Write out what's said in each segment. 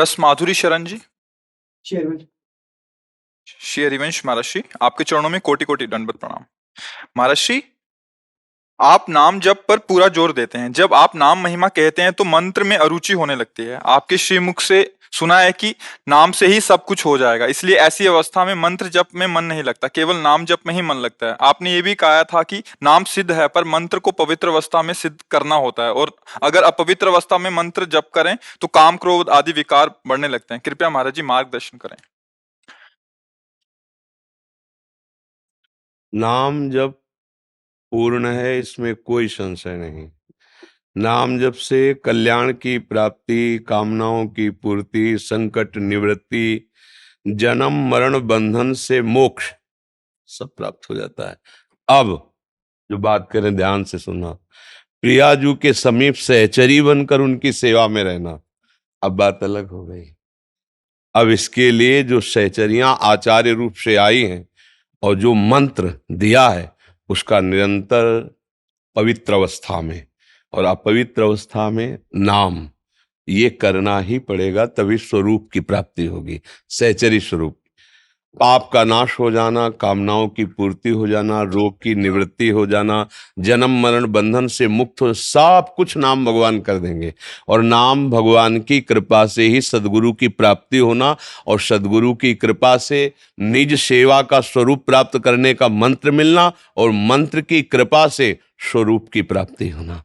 रस माधुरी शरण जी। शेरविन। श्री हरिवंश महर्षि, आपके चरणों में कोटि कोटि दंडवत प्रणाम। महर्षि, आप नाम जप पर पूरा जोर देते हैं। जब आप नाम महिमा कहते हैं तो मंत्र में अरुचि होने लगती है। आपके श्रीमुख से सुना है कि नाम से ही सब कुछ हो जाएगा, इसलिए ऐसी अवस्था में मंत्र जप में मन नहीं लगता, केवल नाम जप में ही मन लगता है। आपने ये भी कहा था कि नाम सिद्ध है, पर मंत्र को पवित्र अवस्था में सिद्ध करना होता है, और अगर अपवित्र अवस्था में मंत्र जप करें तो काम क्रोध आदि विकार बढ़ने लगते हैं। कृपया महाराज जी मार्गदर्शन करें। नाम जप पूर्ण है, इसमें कोई संशय नहीं। नाम जप से कल्याण की प्राप्ति, कामनाओं की पूर्ति, संकट निवृत्ति, जन्म मरण बंधन से मोक्ष सब प्राप्त हो जाता है। अब जो बात करें, ध्यान से सुनना। प्रियाजू के समीप सहचरी बनकर उनकी सेवा में रहना, अब बात अलग हो गई। अब इसके लिए जो सहचरियां आचार्य रूप से आई हैं और जो मंत्र दिया है, उसका निरंतर पवित्र अवस्था में और अपवित्र अवस्था में नाम, ये करना ही पड़ेगा, तभी स्वरूप की प्राप्ति होगी। सहचरी स्वरूप, पाप का नाश हो जाना, कामनाओं की पूर्ति हो जाना, रोग की निवृत्ति हो जाना, जन्म मरण बंधन से मुक्त हो, सब कुछ नाम भगवान कर देंगे। और नाम भगवान की कृपा से ही सदगुरु की प्राप्ति होना, और सदगुरु की कृपा से निज सेवा का स्वरूप प्राप्त करने का मंत्र मिलना, और मंत्र की कृपा से स्वरूप की प्राप्ति होना।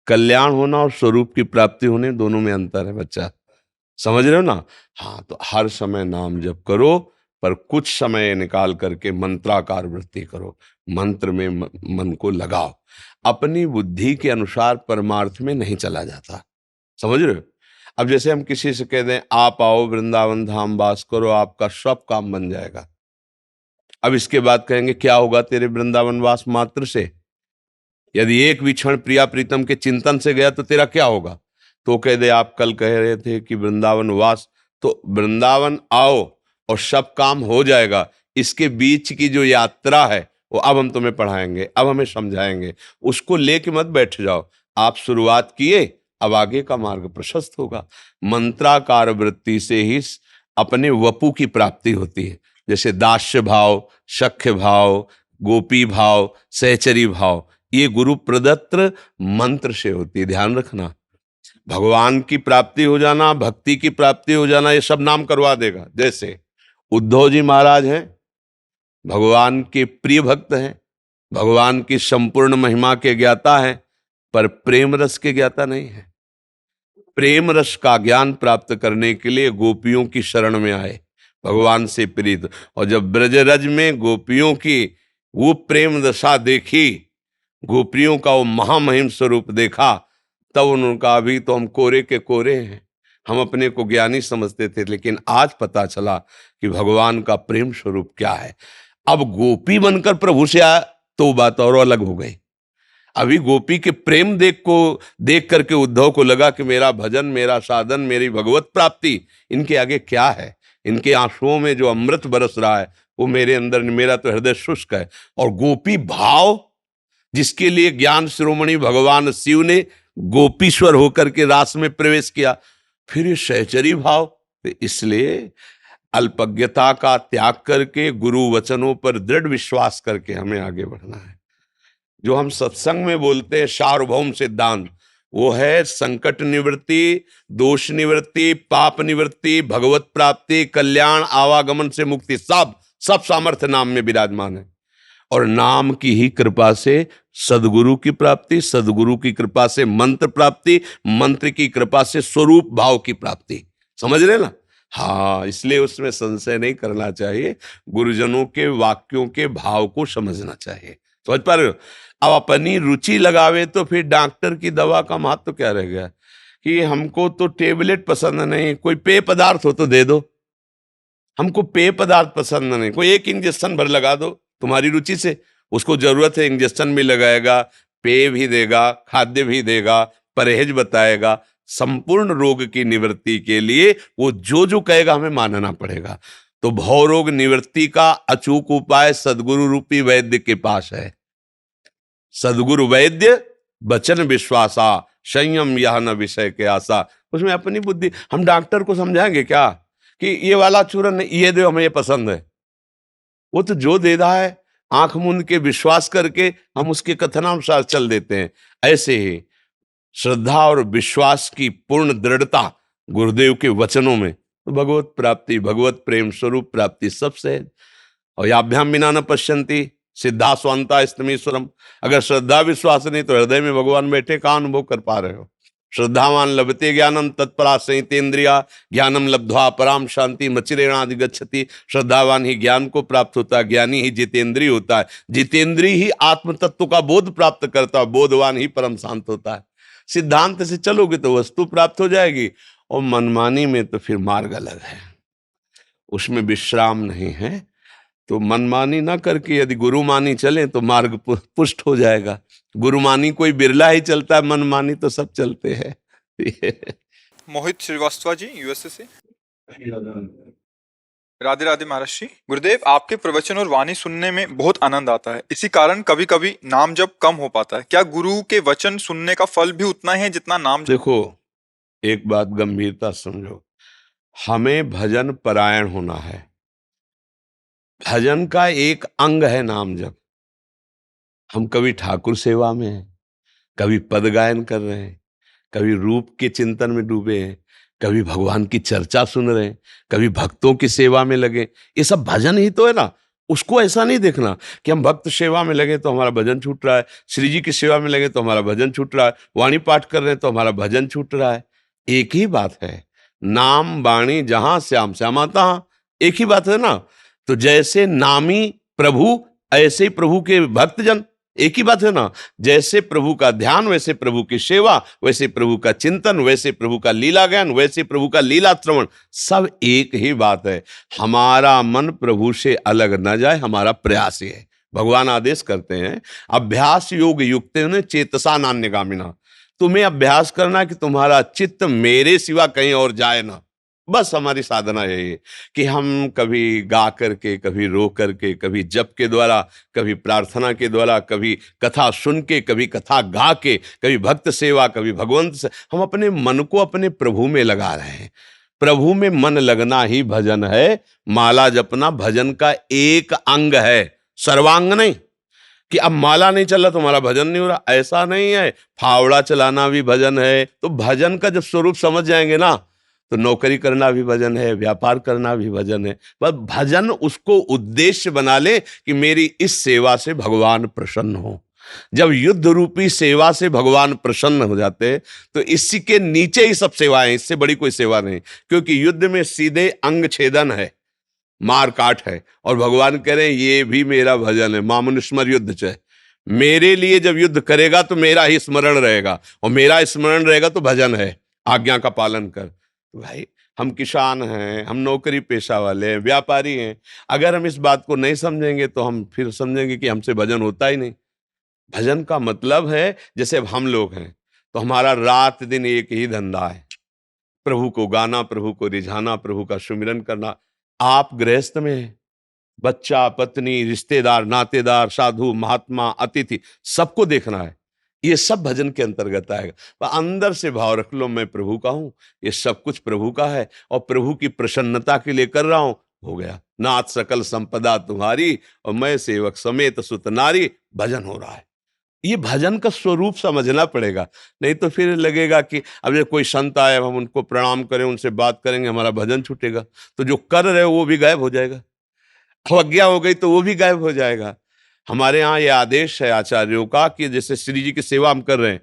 कल्याण होना और स्वरूप की प्राप्ति होने, दोनों में अंतर है बच्चा, समझ रहे हो ना? हाँ, तो हर समय नाम जप करो, पर कुछ समय निकाल करके मंत्राकार वृत्ति करो, मंत्र में मन को लगाओ। अपनी बुद्धि के अनुसार परमार्थ में नहीं चला जाता, समझ रहे हो? अब जैसे हम किसी से कह दें आप आओ वृंदावन धाम वास करो, आपका सब काम बन जाएगा। अब इसके बाद कहेंगे क्या होगा तेरे वृंदावन वास मात्र से? यदि एक भी क्षण प्रिया प्रीतम के चिंतन से गया तो तेरा क्या होगा? तो कह दे आप कल कह रहे थे कि वृंदावन वास, तो वृंदावन आओ और सब काम हो जाएगा। इसके बीच की जो यात्रा है वो अब हम तुम्हें पढ़ाएंगे, अब हमें समझाएंगे, उसको लेके मत बैठ जाओ। आप शुरुआत किए, अब आगे का मार्ग प्रशस्त होगा। मंत्राकार वृत्ति से ही अपने वपु की प्राप्ति होती है, जैसे दास्य भाव, सख्य भाव, गोपी भाव, सहचरी भाव, ये गुरु प्रदत्त मंत्र से होती है। ध्यान रखना, भगवान की प्राप्ति हो जाना, भक्ति की प्राप्ति हो जाना, ये सब नाम करवा देगा। जैसे उद्धव जी महाराज हैं, भगवान के प्रिय भक्त हैं, भगवान की संपूर्ण महिमा के ज्ञाता हैं, पर प्रेम रस के ज्ञाता नहीं है। प्रेम रस का ज्ञान प्राप्त करने के लिए गोपियों की शरण में आए, भगवान से प्रीत, और जब ब्रजरज में गोपियों की वो प्रेम दशा देखी, गोपियों का वो महामहिम स्वरूप देखा, तब उन्होंने कहा अभी तो हम कोरे के कोरे हैं, हम अपने को ज्ञानी समझते थे, लेकिन आज पता चला कि भगवान का प्रेम स्वरूप क्या है। अब गोपी बनकर प्रभु से आया तो बात और अलग हो गई। अभी गोपी के प्रेम देख करके उद्धव को लगा कि मेरा भजन, मेरा साधन, मेरी भगवत प्राप्ति इनके आगे क्या है। इनके आंसुओं में जो अमृत बरस रहा है वो मेरे अंदर, मेरा तो हृदय शुष्क है। और गोपी भाव, जिसके लिए ज्ञान शिरोमणि भगवान शिव ने गोपीश्वर होकर के रास में प्रवेश किया, फिर ये सहचरी भाव। तो इसलिए अल्पज्ञता का त्याग करके गुरु वचनों पर दृढ़ विश्वास करके हमें आगे बढ़ना है। जो हम सत्संग में बोलते हैं सार्वभौम सिद्धांत, वो है संकट निवृत्ति, दोष निवृत्ति, पाप निवृत्ति, भगवत प्राप्ति, कल्याण, आवागमन से मुक्ति, सब सामर्थ्य नाम में विराजमान है। और नाम की ही कृपा से सदगुरु की प्राप्ति, सदगुरु की कृपा से मंत्र प्राप्ति, मंत्र की कृपा से स्वरूप भाव की प्राप्ति। समझ रहे ना? हाँ, इसलिए उसमें संशय नहीं करना चाहिए, गुरुजनों के वाक्यों के भाव को समझना चाहिए। समझ पा रहे हो? अब अपनी रुचि लगावे तो फिर डॉक्टर की दवा का महत्व क्या रह गया कि हमको तो टेबलेट पसंद नहीं, कोई पेय पदार्थ हो तो दे दो। हमको पेय पदार्थ पसंद नहीं, कोई एक इंजेक्शन भर लगा दो तुम्हारी रुचि से। उसको जरूरत है, इंजेक्शन भी लगाएगा, पेय भी देगा, खाद्य भी देगा, परहेज बताएगा। संपूर्ण रोग की निवृत्ति के लिए वो जो जो कहेगा हमें मानना पड़ेगा। तो भव रोग निवृत्ति का अचूक उपाय सदगुरु रूपी वैद्य के पास है। सदगुरु वैद्य बचन विश्वासा, संयम यह न विषय के आशा। उसमें अपनी बुद्धि। हम डॉक्टर को समझाएंगे क्या कि ये वाला चूरन ये दो, हमें ये पसंद है। वो तो जो दे रहा है आंख मूंद के विश्वास करके हम उसके कथनानुसार चल देते हैं। ऐसे ही श्रद्धा और विश्वास की पूर्ण दृढ़ता गुरुदेव के वचनों में, तो भगवत प्राप्ति, भगवत प्रेम स्वरूप प्राप्ति सबसे है। और याभ्याम विना न पश्यन्ति सिद्धा स्वांता स्तमीश्वरम। अगर श्रद्धा विश्वास नहीं तो हृदय में भगवान बैठे कहाँ अनुभव कर पा रहे हो। श्रद्धावान लभते ज्ञानम तत्परा संहितेन्द्रिया ज्ञानम लब्ध्वा पराम शांति मचिरेणादि गच्छति। श्रद्धावान ही ज्ञान को प्राप्त होता है, ज्ञानी ही जितेंद्रिय होता है, जितेंद्रिय ही आत्म तत्व का बोध प्राप्त करता है, बोधवान ही परम शांत होता है। सिद्धांत से चलोगे तो वस्तु प्राप्त हो जाएगी, और मनमानी में तो फिर मार्ग अलग है, उसमें विश्राम नहीं है। तो मनमानी ना करके यदि गुरुमानी चले तो मार्ग पुष्ट हो जाएगा। गुरुमानी कोई बिरला ही चलता है, मनमानी तो सब चलते हैं। मोहित श्रीवास्तव जी यूएसए से। राधे राधे महर्षि। गुरुदेव, आपके प्रवचन और वाणी सुनने में बहुत आनंद आता है, इसी कारण कभी कभी नाम जप कम हो पाता है। क्या गुरु के वचन सुनने का फल भी उतना ही है जितना नाम जप? देखो, एक बात गंभीरता समझो, हमें भजन परायण होना है। भजन का एक अंग है नाम जप। हम कभी ठाकुर सेवा में हैं, कभी पद गायन कर रहे हैं, कभी रूप के चिंतन में डूबे हैं, कभी भगवान की चर्चा सुन रहे हैं, कभी भक्तों की सेवा में लगे। ये सब भजन ही तो है ना। उसको ऐसा नहीं देखना कि हम भक्त सेवा में लगे तो हमारा भजन छूट रहा है, श्री जी की सेवा में लगे तो हमारा भजन छूट रहा है, वाणी पाठ कर रहे हैं तो हमारा भजन छूट रहा है। एक ही बात है, नाम वाणी जहां श्याम श्यामा तहाँ, एक ही बात है ना। तो जैसे नामी प्रभु ऐसे प्रभु के भक्तजन, एक ही बात है ना। जैसे प्रभु का ध्यान वैसे प्रभु की सेवा, वैसे प्रभु का चिंतन, वैसे प्रभु का लीला ज्ञान, वैसे प्रभु का लीला श्रवण, सब एक ही बात है। हमारा मन प्रभु से अलग न जाए, हमारा प्रयास ही है। भगवान आदेश करते हैं, अभ्यास योग युक्तेन चेतसा नान्यगामिना। तुम्हें अभ्यास करना कि तुम्हारा चित्त मेरे सिवा कहीं और जाए ना। बस हमारी साधना यही है कि हम कभी गा करके, कभी रो करके, कभी जप के द्वारा, कभी प्रार्थना के द्वारा, कभी कथा सुन के, कभी कथा गा के, कभी भक्त सेवा, कभी भगवंत से, हम अपने मन को अपने प्रभु में लगा रहे हैं। प्रभु में मन लगना ही भजन है। माला जपना भजन का एक अंग है, सर्वांग नहीं। कि अब माला नहीं चल रहा तो हमारा भजन नहीं हो रहा, ऐसा नहीं है। फावड़ा चलाना भी भजन है। तो भजन का जब स्वरूप समझ जाएंगे ना, तो नौकरी करना भी भजन है, व्यापार करना भी भजन है। बस भजन उसको उद्देश्य बना ले कि मेरी इस सेवा से भगवान प्रसन्न हो। जब युद्ध रूपी सेवा से भगवान प्रसन्न हो जाते तो इसी के नीचे ही सब सेवाएं, इससे बड़ी कोई सेवा नहीं। क्योंकि युद्ध में सीधे अंग छेदन है, मार काट है, और भगवान कह रहे हैं ये भी मेरा भजन है। मामनुस्मर युद्ध च मेरे लिए जब युद्ध करेगा तो मेरा ही स्मरण रहेगा, और मेरा स्मरण रहेगा तो भजन है, आज्ञा का पालन कर। तो भाई, हम किसान हैं, हम नौकरी पेशा वाले हैं, व्यापारी हैं। अगर हम इस बात को नहीं समझेंगे तो हम फिर समझेंगे कि हमसे भजन होता ही नहीं। भजन का मतलब है, जैसे अब हम लोग हैं तो हमारा रात दिन एक ही धंधा है, प्रभु को गाना, प्रभु को रिझाना, प्रभु का सुमिरन करना। आप गृहस्थ में हैं, बच्चा, पत्नी, रिश्तेदार, नातेदार, साधु, महात्मा, अतिथि, सबको देखना है। ये सब भजन के अंतर्गत आएगा। पर अंदर से भाव रख लो, मैं प्रभु का हूं, ये सब कुछ प्रभु का है, और प्रभु की प्रसन्नता के लिए कर रहा हूं। हो गया, नाथ सकल संपदा तुम्हारी, और मैं सेवक समेत सुत नारी। भजन हो रहा है। ये भजन का स्वरूप समझना पड़ेगा, नहीं तो फिर लगेगा कि अब ये कोई संत आए, हम उनको प्रणाम करें, उनसे बात करेंगे, हमारा भजन छूटेगा। तो जो कर रहे हो वो भी गायब हो जाएगा, अवज्ञा हो गई तो वो भी गायब हो जाएगा। हमारे यहाँ ये आदेश है आचार्यों का कि जैसे श्री जी की सेवा हम कर रहे हैं,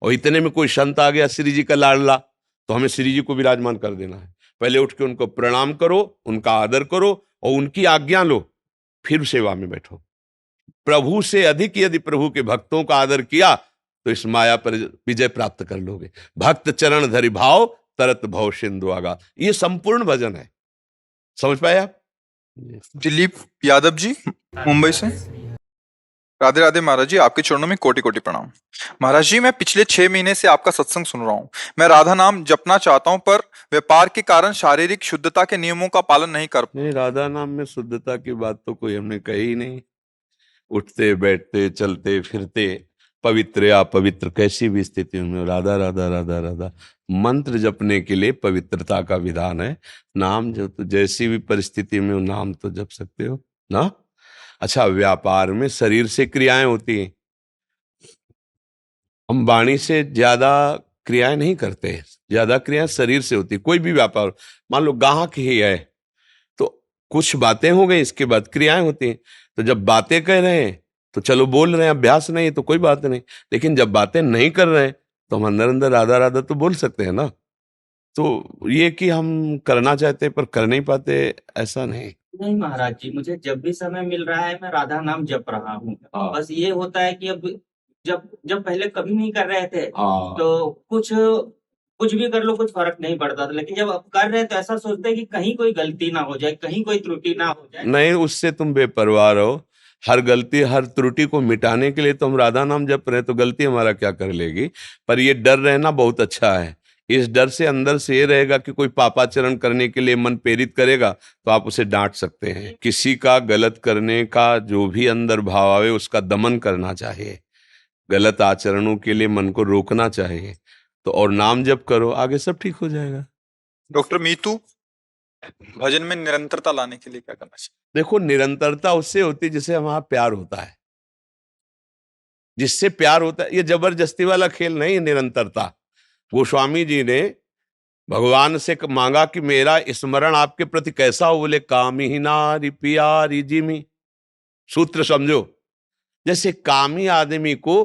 और इतने में कोई संत आ गया श्री जी का लाडला, तो हमें श्री जी को विराजमान कर देना है। पहले उठ के उनको प्रणाम करो, उनका आदर करो, और उनकी आज्ञा लो, फिर सेवा में बैठो। प्रभु से अधिक यदि प्रभु के भक्तों का आदर किया तो इस माया पर विजय प्राप्त कर लोगे। भक्त चरण धरि भाव, तरत भव सिंधु आगा। ये संपूर्ण भजन है। समझ पाए आप? दिलीप यादव जी मुंबई से। राधे राधे महाराज जी, आपके चरणों में कोटि कोटि प्रणाम। महाराज जी, मैं पिछले 6 महीने से आपका सत्संग सुन रहा हूँ। मैं राधा नाम जपना चाहता हूँ, पर व्यापार के कारण शारीरिक शुद्धता के नियमों का पालन नहीं कर। नहीं, राधा नाम में शुद्धता की बात तो कोई हमने कही नहीं। उठते बैठते चलते फिरते पवित्र या अपवित्र कैसी भी स्थिति में राधा राधा राधा राधा मंत्र जपने के लिए पवित्रता का विधान है। नाम जो तो जैसी भी परिस्थिति में हो नाम तो जप सकते हो ना। अच्छा, व्यापार में शरीर से क्रियाएं होती हैं, हम वाणी से ज्यादा क्रियाएं नहीं करते, ज्यादा क्रियाएं शरीर से होती। कोई भी व्यापार, मान लो ग्राहक ही है तो कुछ बातें हो गई, इसके बाद क्रियाएं होती हैं। तो जब बातें कह रहे हैं तो चलो बोल रहे हैं, अभ्यास नहीं तो कोई बात नहीं। लेकिन जब बातें नहीं कर रहे हैं तो हम अंदर अंदर राधा राधा तो बोल सकते हैं ना। तो ये कि हम करना चाहते हैं पर कर नहीं पाते, ऐसा नहीं। नहीं महाराज जी, मुझे जब भी समय मिल रहा है मैं राधा नाम जप रहा हूँ। हाँ। बस ये होता है कि अब जब जब पहले कभी नहीं कर रहे थे हाँ। तो कुछ भी कर लो कुछ फर्क नहीं पड़ता था, लेकिन जब अब कर रहे हैं तो ऐसा सोचते हैं कि कहीं कोई गलती ना हो जाए, कहीं कोई त्रुटि ना हो जाए। नहीं, उससे तुम बेपरवाह रहो। हर गलती हर त्रुटि को मिटाने के लिए तो हम राधा नाम जप रहे हैं, तो गलती हमारा क्या कर लेगी। पर ये डर रहना बहुत अच्छा है। इस डर से अंदर से ये रहेगा कि कोई पापाचरण करने के लिए मन प्रेरित करेगा तो आप उसे डांट सकते हैं। किसी का गलत करने का जो भी अंदर भाव आवे उसका दमन करना चाहिए, गलत आचरणों के लिए मन को रोकना चाहिए। तो और नाम जप करो, आगे सब ठीक हो जाएगा। डॉक्टर मीतू, भजन में निरंतरता लाने के लिए क्या करना चाहिए? देखो, निरंतरता उससे होती है जिससे हमारा प्यार होता है। जिससे प्यार होता है, ये जबरदस्ती वाला खेल नहीं है निरंतरता। गोस्वामी जी ने भगवान से मांगा कि मेरा स्मरण आपके प्रति कैसा हो, बोले कामी नारी प्यारी जिमी। सूत्र समझो, जैसे कामी आदमी को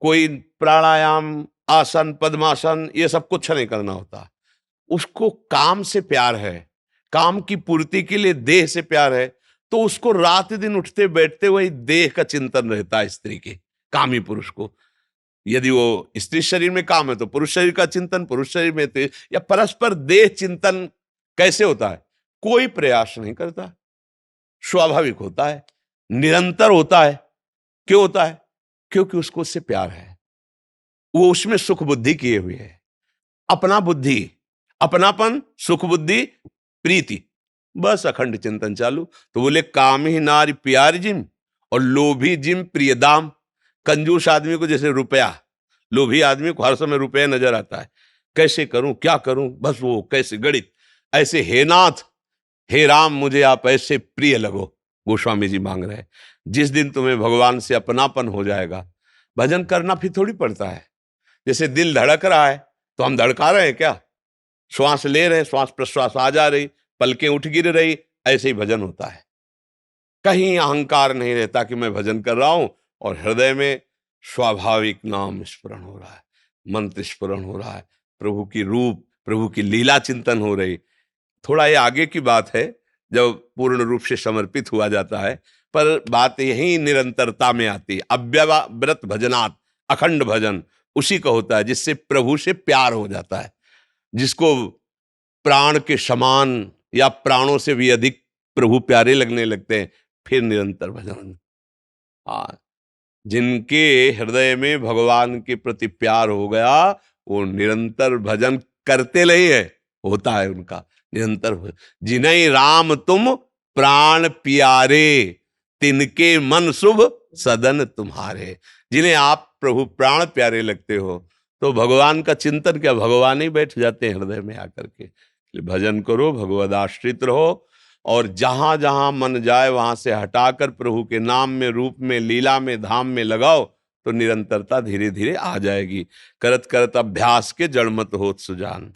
कोई प्राणायाम, आसन, पद्मासन ये सब कुछ नहीं करना होता। उसको काम से प्यार है, काम की पूर्ति के लिए देह से प्यार है, तो उसको रात दिन उठते बैठते वही देह का चिंतन रहता है। स्त्री के, कामी पुरुष को, यदि वो स्त्री शरीर में काम है तो पुरुष शरीर का चिंतन, पुरुष शरीर में तो, या परस्पर देह चिंतन कैसे होता है? कोई प्रयास नहीं करता, स्वाभाविक होता है, निरंतर होता है। क्यों होता है? क्योंकि उसको उससे प्यार है, वो उसमें सुख बुद्धि किए हुए है। अपना बुद्धि, अपनापन, सुख बुद्धि, प्रीति, बस अखंड चिंतन चालू। तो बोले काम ही नारी प्यारी जिम और लोभी जिम प्रिय दाम। कंजूस आदमी को जैसे रुपया, लोभी आदमी को हर समय रुपया नजर आता है, कैसे करूं क्या करूं, बस वो कैसे गणित। ऐसे हे नाथ, हे राम, मुझे आप ऐसे प्रिय लगो। गोस्वामी जी मांग रहे हैं। जिस दिन तुम्हें भगवान से अपनापन हो जाएगा, भजन करना फिर थोड़ी पड़ता है। जैसे दिल धड़क रहा है तो हम धड़का रहे हैं क्या? श्वास ले रहे हैं, श्वास प्रश्वास आ जा रही, पलकें उठ गिर रही, ऐसे ही भजन होता है। कहीं अहंकार नहीं रहता कि मैं भजन कर रहा हूं, और हृदय में स्वाभाविक नाम स्मरण हो रहा है, मंत्र स्मरण हो रहा है, प्रभु की रूप, प्रभु की लीला चिंतन हो रही। थोड़ा ये आगे की बात है जब पूर्ण रूप से समर्पित हुआ जाता है, पर बात यही निरंतरता में आती है। अव्यवव्रत भजनात्, अखंड भजन उसी का होता है जिससे प्रभु से प्यार हो जाता है, जिसको प्राण के समान या प्राणों से भी अधिक प्रभु प्यारे लगने लगते हैं, फिर निरंतर भजन। हाँ, जिनके हृदय में भगवान के प्रति प्यार हो गया वो निरंतर भजन करते नहीं है, होता है उनका निरंतर भजन। जिन्हें राम तुम प्राण प्यारे, तिनके मन शुभ सदन तुम्हारे। जिन्हें आप प्रभु प्राण प्यारे लगते हो तो भगवान का चिंतन क्या, भगवान ही बैठ जाते हैं हृदय में आकर के। इसलिए भजन करो, भगवद आश्रित रहो, और जहां जहां मन जाए वहां से हटाकर प्रभु के नाम में, रूप में, लीला में, धाम में लगाओ तो निरंतरता धीरे धीरे आ जाएगी। करत करत अभ्यास के जड़ मत होत सुजान।